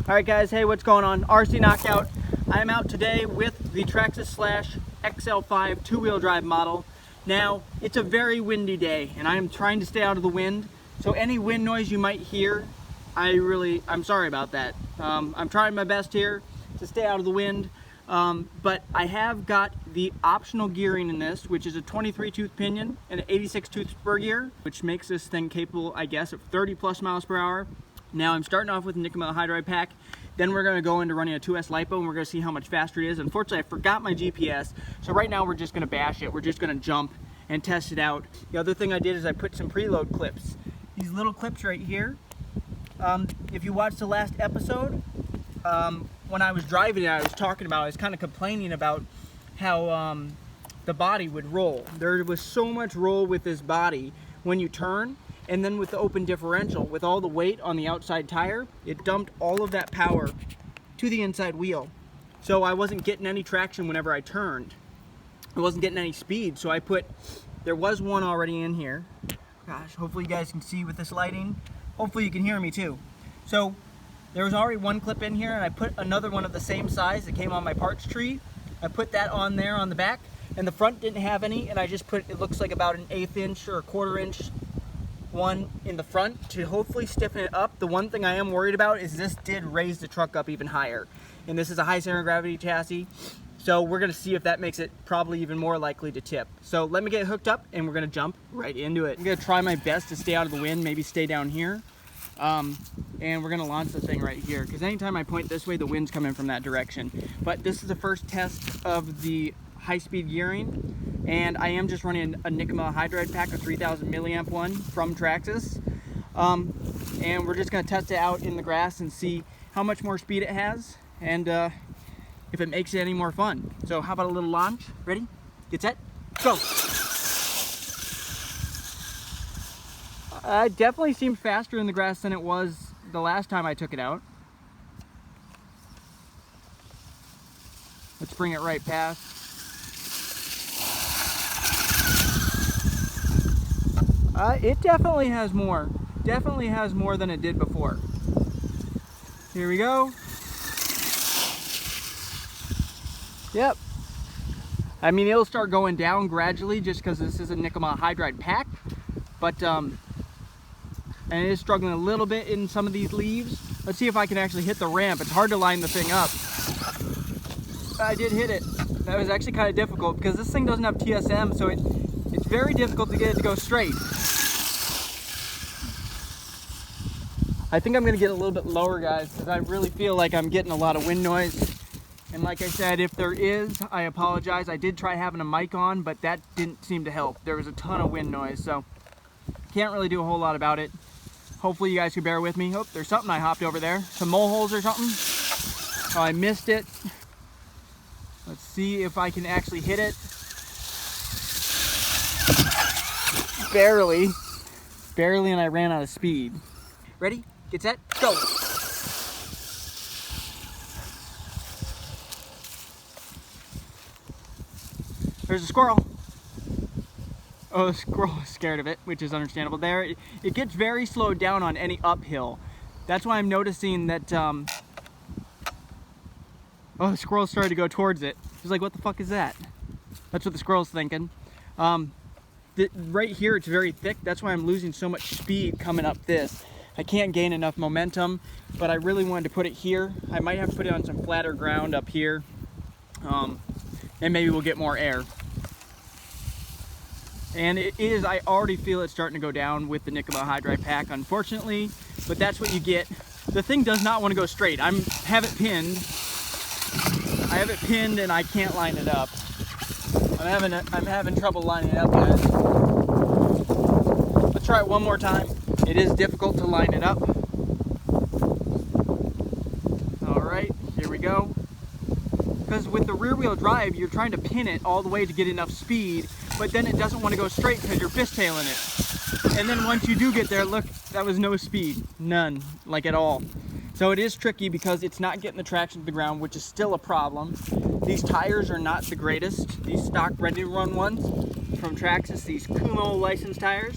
Alright guys, hey, what's going on? RC Knockout. I am out today with the Traxxas Slash XL-5 two-wheel drive model. Now, it's a very windy day, and I am trying to stay out of the wind, so any wind noise you might hear, I'm sorry about that. I'm trying my best here to stay out of the wind, but I have got the optional gearing in this, which is a 23 tooth pinion and an 86 tooth spur gear, which makes this thing capable, I guess, of 30 plus miles per hour. Now I'm starting off with a NiMH hydride pack, then we're going to go into running a 2S Lipo and we're going to see how much faster it is. Unfortunately, I forgot my GPS, so right now we're just going to bash it. We're just going to jump and test it out. The other thing I did is I put some preload clips. These little clips right here. If you watched the last episode, when I was driving it, I was kind of complaining about how the body would roll. There was so much roll with this body when you turn. And then with the open differential, with all the weight on the outside tire, it dumped all of that power to the inside wheel. So I wasn't getting any traction whenever I turned. I wasn't getting any speed, so there was one already in here. Gosh, hopefully you guys can see with this lighting. Hopefully you can hear me too. So there was already one clip in here, and I put another one of the same size that came on my parts tree. I put that on there on the back, and the front didn't have any, and I just put, it looks like about an 1/8 inch or a 1/4 inch one in the front to hopefully stiffen it up. The one thing I am worried about is this did raise the truck up even higher, and this is a high center of gravity chassis, so we're going to see if that makes it probably even more likely to tip. So let me get hooked up and we're going to jump right into it. I'm going to try my best to stay out of the wind, maybe stay down here, and we're going to launch the thing right here, because anytime I point this way, the wind's coming from that direction. But this is the first test of the high-speed gearing, and I am just running a NiMH hydride pack, a 3000 milliamp one from Traxxas, and we're just going to test it out in the grass and see how much more speed it has, and if it makes it any more fun. So how about a little launch? Ready, get set, go. It definitely seemed faster in the grass than it was the last time I took it out. Let's bring it right past. It definitely has more. Definitely has more than it did before. Here we go. Yep. I mean, it'll start going down gradually just because this is a NiMH hydride pack. But, and it is struggling a little bit in some of these leaves. Let's see if I can actually hit the ramp. It's hard to line the thing up. I did hit it. That was actually kind of difficult because this thing doesn't have TSM, so it's very difficult to get it to go straight. I think I'm going to get a little bit lower, guys, because I really feel like I'm getting a lot of wind noise. And like I said, if there is, I apologize. I did try having a mic on, but that didn't seem to help. There was a ton of wind noise, so can't really do a whole lot about it. Hopefully you guys can bear with me. Oh, there's something I hopped over there. Some mole holes or something. Oh, I missed it. Let's see if I can actually hit it. Barely, and I ran out of speed. Ready, get set, go. There's a squirrel. Oh, the squirrel is scared of it, which is understandable. There, it gets very slowed down on any uphill. That's why I'm noticing that, oh, the squirrel started to go towards it. He's like, what the fuck is that? That's what the squirrel's thinking. Right here, it's very thick. That's why I'm losing so much speed coming up this. I can't gain enough momentum, but I really wanted to put it here. I might have to put it on some flatter ground up here, and maybe we'll get more air. And it is, I already feel it starting to go down with the NiMH hydride pack, unfortunately, but that's what you get. The thing does not want to go straight. I have it pinned and I can't line it up. I'm having trouble lining it up, guys. Let's try it one more time. It is difficult to line it up. All right, here we go. Because with the rear wheel drive, you're trying to pin it all the way to get enough speed, but then it doesn't want to go straight because you're fishtailing it. And then once you do get there, look, that was no speed, none, like at all. So it is tricky because it's not getting the traction to the ground, which is still a problem. These tires are not the greatest. These stock ready to run ones from Traxxas, these Kumo licensed tires.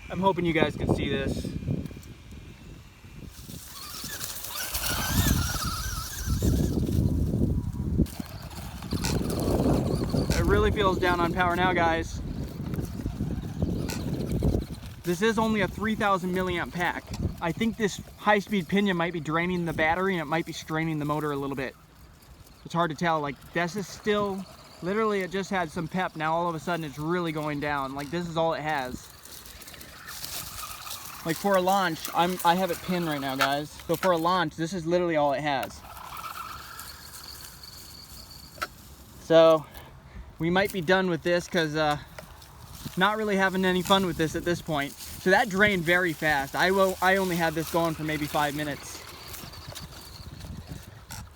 I'm hoping you guys can see this. really feels down on power now, guys. This is only a 3,000 milliamp pack. I think this high-speed pinion might be draining the battery and it might be straining the motor a little bit. It's hard to tell. Like, this is still, literally it just had some pep. Now all of a sudden it's really going down. Like, this is all it has. Like, for a launch, I have it pinned right now, guys. So for a launch, this is literally all it has. So we might be done with this because not really having any fun with this at this point. So that drained very fast. I only had this going for maybe 5 minutes.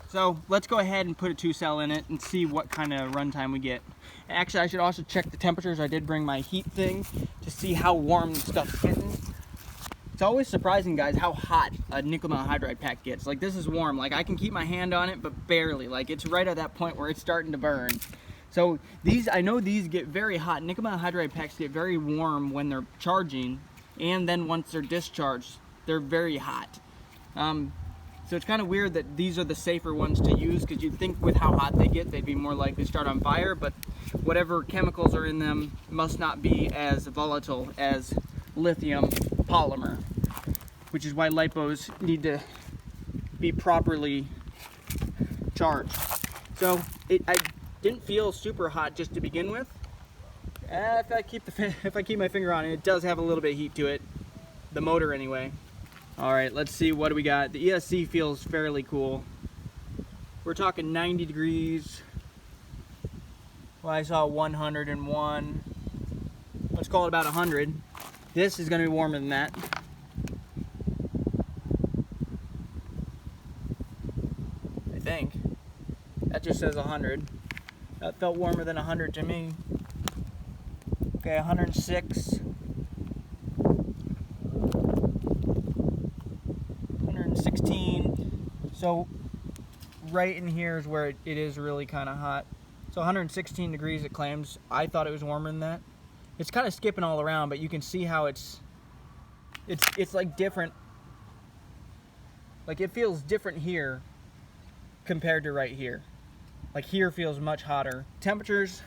So let's go ahead and put a 2-cell in it and see what kind of runtime we get. Actually, I should also check the temperatures. I did bring my heat thing to see how warm the stuff's getting. It's always surprising, guys, how hot a nickel metal hydride pack gets. Like, this is warm. Like, I can keep my hand on it, but barely. Like, it's right at that point where it's starting to burn. So these, I know these get very hot. Nickel metal hydride packs get very warm when they're charging, and then once they're discharged, they're very hot. So it's kind of weird that these are the safer ones to use, because you'd think with how hot they get, they'd be more likely to start on fire, but whatever chemicals are in them must not be as volatile as lithium polymer, which is why lipos need to be properly charged. So I didn't feel super hot just to begin with. If I keep my finger on it, it does have a little bit of heat to it. The motor anyway. All right, let's see what do we got. The ESC feels fairly cool. We're talking 90 degrees. Well, I saw 101. Let's call it about 100. This is going to be warmer than that. I think. That just says 100. That felt warmer than 100 to me. Okay, 106. 116. So right in here is where it is really kind of hot. So 116 degrees it claims. I thought it was warmer than that. It's kind of skipping all around, but you can see how it's like different. Like, it feels different here compared to right here. Like, here feels much hotter. Temperatures,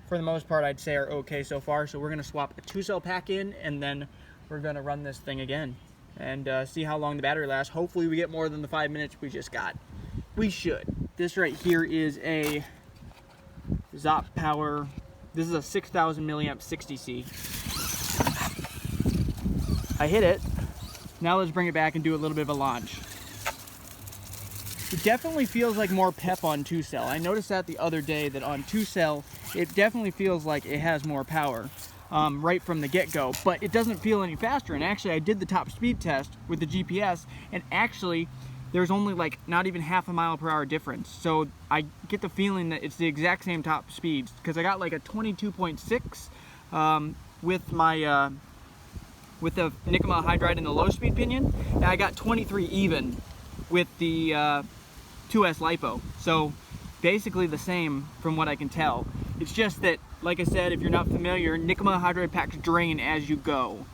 for the most part, I'd say are okay so far. So we're gonna swap a 2-cell pack in, and then we're gonna run this thing again and see how long the battery lasts. Hopefully we get more than the 5 minutes we just got. We should. This right here is a Zop Power. This is a 6,000 milliamp 60C. I hit it. Now let's bring it back and do a little bit of a launch. It definitely feels like more pep on 2-cell. I noticed that the other day, that on 2-cell, it definitely feels like it has more power right from the get-go, but it doesn't feel any faster. And actually, I did the top speed test with the GPS, and actually, there's only like not even half a mile per hour difference. So I get the feeling that it's the exact same top speeds, because I got like a 22.6 with my with the nickel metal hydride and the low speed pinion, and I got 23 even with the 2S Lipo. So basically the same from what I can tell. It's just that, like I said, if you're not familiar, nickel metal hydride packs drain as you go.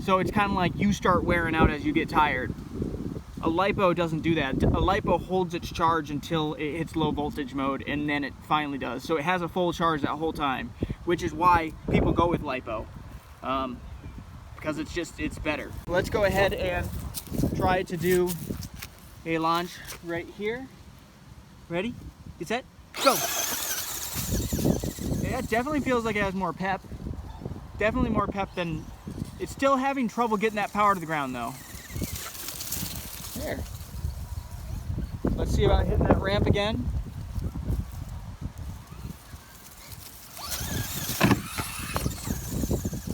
So it's kind of like you start wearing out as you get tired. A Lipo doesn't do that. A Lipo holds its charge until it hits low voltage mode, and then it finally does. So it has a full charge that whole time, which is why people go with Lipo, because it's better. Let's go ahead and try to do a launch right here. Ready? Get set? Go! Yeah, it definitely feels like it has more pep. Definitely more pep than... It's still having trouble getting that power to the ground though. There. Let's see about hitting that ramp again.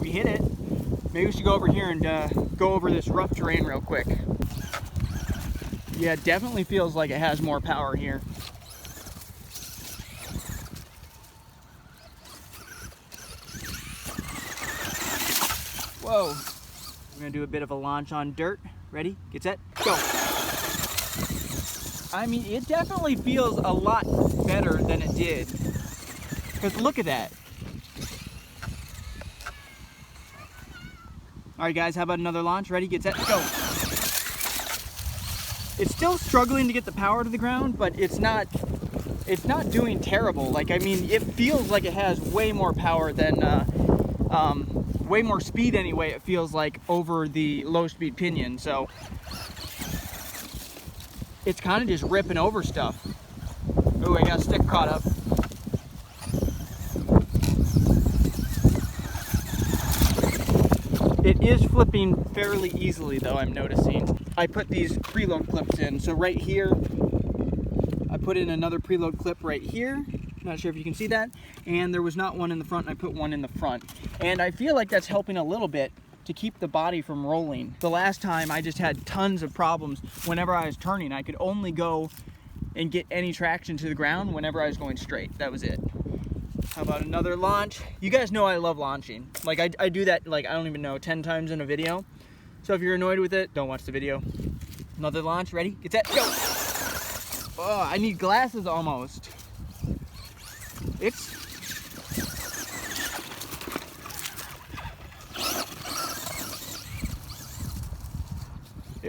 We hit it. Maybe we should go over here and go over this rough terrain real quick. Yeah, it definitely feels like it has more power here. Whoa. We're gonna do a bit of a launch on dirt. Ready? Get set? Go. I mean, it definitely feels a lot better than it did. Because look at that. Alright guys, how about another launch? Ready? Get set? Go. It's still struggling to get the power to the ground, but it's not it's not doing terrible. Like, I mean, it feels like it has way more power than, way more speed anyway, it feels like, over the low speed pinion. So it's kind of just ripping over stuff. Oh, I got a stick caught up. It is flipping fairly easily though, I'm noticing. I put these preload clips in. So right here, I put in another preload clip right here. Not sure if you can see that. And there was not one in the front, and I put one in the front. And I feel like that's helping a little bit to keep the body from rolling. The last time I just had tons of problems whenever I was turning. I could only go and get any traction to the ground whenever I was going straight. That was it. How about another launch? You guys know I love launching. Like I do that, like, I don't even know, 10 times in a video. So if you're annoyed with it, don't watch the video. Another launch, ready, get set, go. Oh, I need glasses almost. It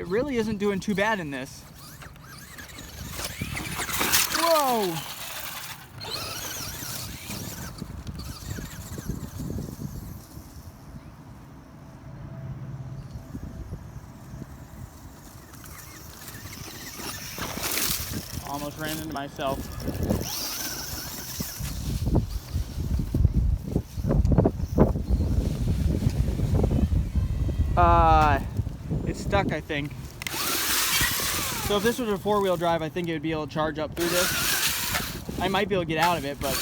really isn't doing too bad in this. Whoa! Almost ran into myself. It's stuck, I think. So if this was a four-wheel drive, I think it would be able to charge up through this. I might be able to get out of it, but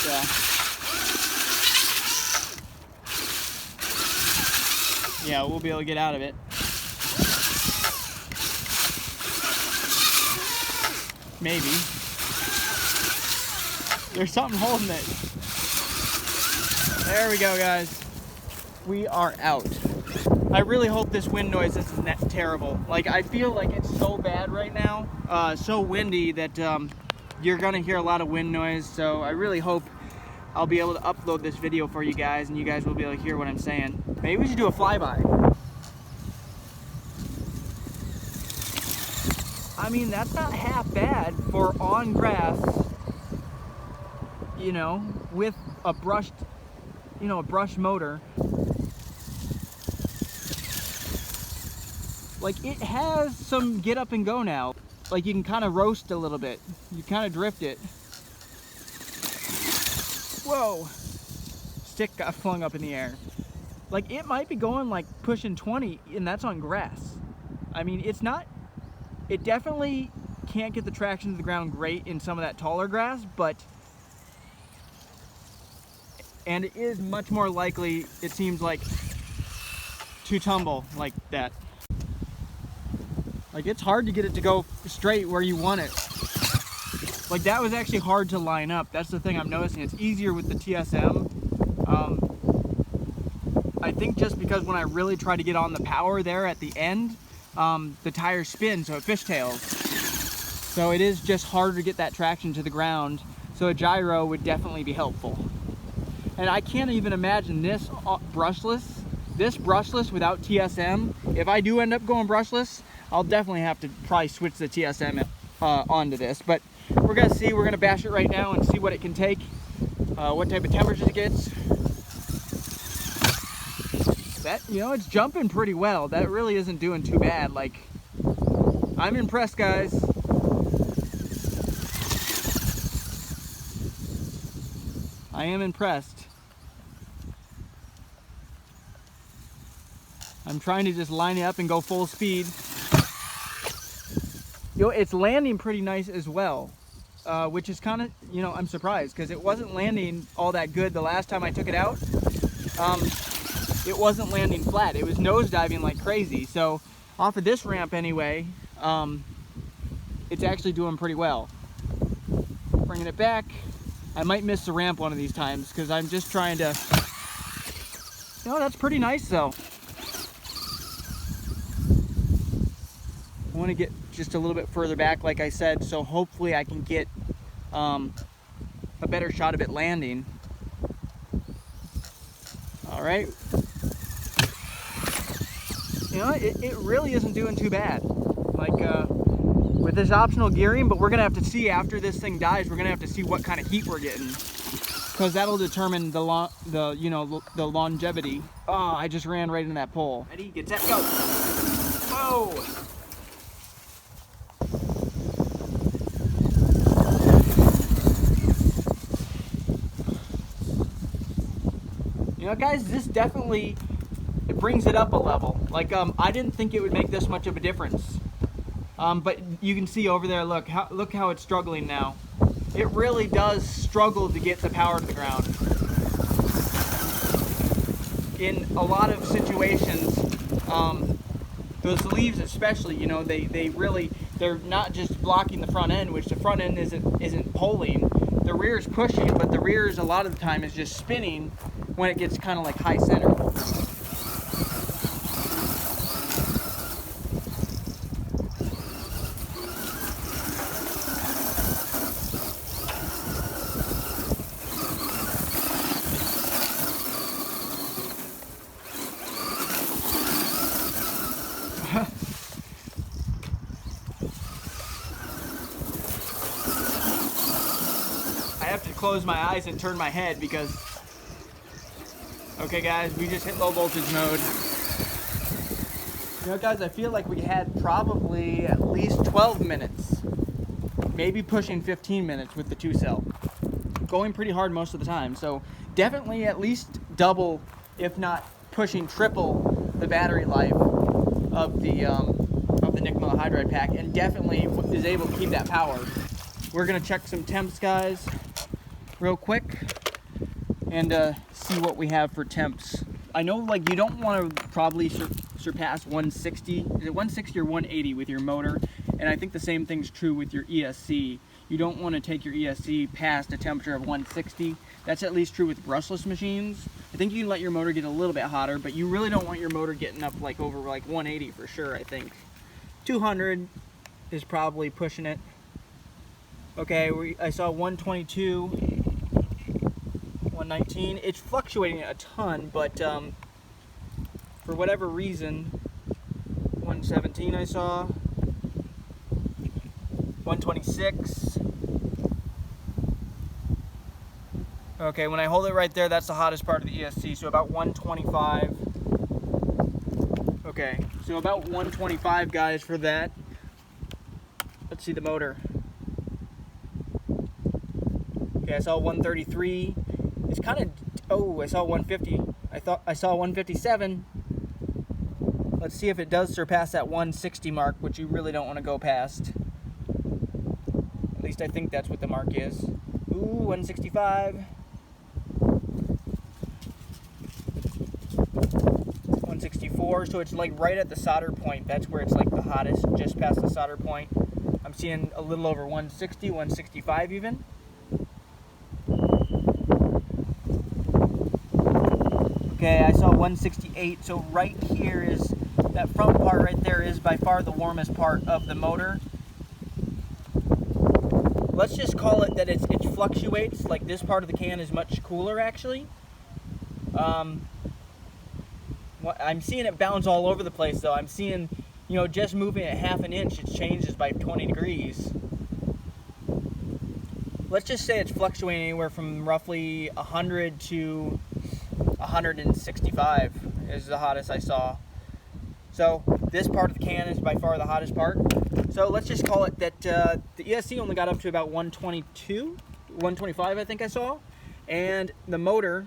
yeah, we'll be able to get out of it. Maybe. There's something holding it. There we go, guys. We are out. I really hope this wind noise isn't that terrible. Like, I feel like it's so bad right now, so windy that you're gonna hear a lot of wind noise. So I really hope I'll be able to upload this video for you guys and you guys will be able to hear what I'm saying. Maybe we should do a flyby. I mean, that's not half bad for on grass, you know, with a brushed, you know, a brushed motor. Like, it has some get up and go now. Like, you can kind of roast a little bit. You kind of drift it. Whoa! Stick got flung up in the air. Like, it might be going like pushing 20, and that's on grass. I mean, it's not, it definitely can't get the traction to the ground great in some of that taller grass, but, and it is much more likely, it seems like, to tumble like that. Like, it's hard to get it to go straight where you want it. Like, that was actually hard to line up. That's the thing I'm noticing. It's easier with the TSM. I think just because when I really try to get on the power there at the end, the tires spin, so it fishtails. So it is just harder to get that traction to the ground. So a gyro would definitely be helpful. And I can't even imagine this brushless without TSM. If I do end up going brushless, I'll definitely have to probably switch the TSM onto this. But we're gonna see, we're gonna bash it right now and see what it can take, what type of temperatures it gets. That, you know, it's jumping pretty well. That really isn't doing too bad. Like, I'm impressed, guys. I am impressed. I'm trying to just line it up and go full speed. You know, it's landing pretty nice as well, which is kind of, you know, I'm surprised because it wasn't landing all that good the last time I took it out. It wasn't landing flat. It was nosediving like crazy. So off of this ramp anyway, it's actually doing pretty well. Bringing it back. I might miss the ramp one of these times because I'm just trying to, you know, that's pretty nice though. I want to get just a little bit further back, like I said, so hopefully I can get a better shot of it landing. All right. You know, it really isn't doing too bad. Like, with this optional gearing, but we're gonna have to see after this thing dies, we're gonna have to see what kind of heat we're getting, because that'll determine the longevity. Oh, I just ran right into that pole. Ready, get set, go. Whoa. You know, guys, this definitely, it brings it up a level. Like, I didn't think it would make this much of a difference. But you can see over there, look how it's struggling now. It really does struggle to get the power to the ground. In a lot of situations, those leaves especially, you know, they're not just blocking the front end, which the front end isn't pulling. The rear is pushing, but the rear is a lot of the time is just spinning when it gets kind of like high center. I have to close my eyes and turn my head because, okay guys, we just hit low voltage mode. You know guys, I feel like we had probably at least 12 minutes, maybe pushing 15 minutes with the 2-cell. Going pretty hard most of the time, so definitely at least double, if not pushing triple the battery life of the nickel hydride pack, and definitely is able to keep that power. We're gonna check some temps, guys, real quick, and see what we have for temps. I know, like, you don't want to probably surpass 160. Is it 160 or 180 with your motor? And I think the same thing's true with your ESC. You don't want to take your ESC past a temperature of 160. That's at least true with brushless machines. I think you can let your motor get a little bit hotter, but you really don't want your motor getting up like over like 180 for sure, I think. 200 is probably pushing it. Okay, I saw 122, 119. It's fluctuating a ton, but for whatever reason, 117 I saw, 126. Okay, when I hold it right there, that's the hottest part of the ESC, so about 125. Okay, so about 125, guys, for that. Let's see the motor. Okay, I saw 133. It's kind of, oh, I saw 150. I thought I saw 157. Let's see if it does surpass that 160 mark, which you really don't want to go past. At least I think that's what the mark is. Ooh, 165. 164, so it's like right at the solder point. That's where it's like the hottest, just past the solder point. I'm seeing a little over 160, 165 even. Okay, I saw 168, so right here is, that front part right there is by far the warmest part of the motor. Let's just call it that it fluctuates, like this part of the can is much cooler actually. I'm seeing it bounce all over the place though. I'm seeing, you know, just moving it half an inch, it changes by 20 degrees. Let's just say it's fluctuating anywhere from roughly 100 to 165 is the hottest I saw. So this part of the can is by far the hottest part. So let's just call it that the ESC only got up to about 122, 125 I think I saw. And the motor,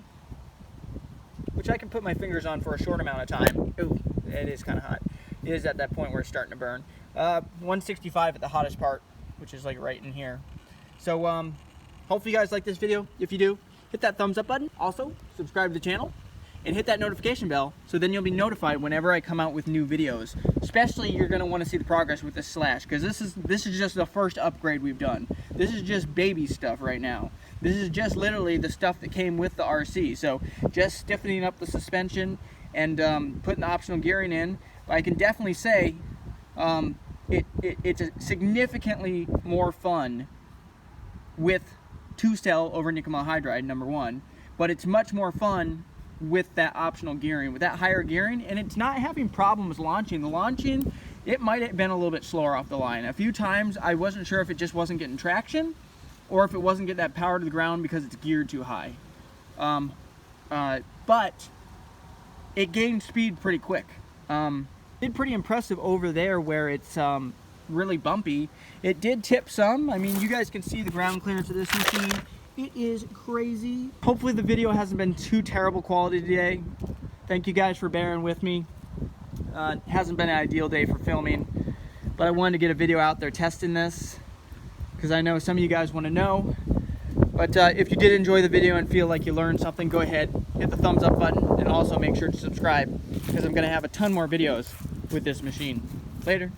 which I can put my fingers on for a short amount of time. Ooh, it is kind of hot. It is at that point where it's starting to burn. 165 at the hottest part, which is like right in here. So hopefully you guys like this video. If you do, hit that thumbs up button. Also, subscribe to the channel and hit that notification bell so then you'll be notified whenever I come out with new videos. Especially you're going to want to see the progress with the Slash, because this is just the first upgrade we've done. This is just baby stuff right now. This is just literally the stuff that came with the RC. So just stiffening up the suspension and putting the optional gearing in. But I can definitely say it's significantly more fun with 2-cell over nickel hydride, number one. But it's much more fun with that optional gearing, with that higher gearing, and it's not having problems launching. The launching it might have been a little bit slower off the line. A few times I wasn't sure if it just wasn't getting traction or if it wasn't getting that power to the ground because it's geared too high. But it gained speed pretty quick. It's pretty impressive over there where it's really bumpy. It did tip some. I mean, you guys can see the ground clearance of this machine. It is crazy. Hopefully the video hasn't been too terrible quality today. Thank you guys for bearing with me. It hasn't been an ideal day for filming, but I wanted to get a video out there testing this because I know some of you guys want to know. But if you did enjoy the video and feel like you learned something, go ahead, hit the thumbs up button, and also make sure to subscribe because I'm going to have a ton more videos with this machine. Later.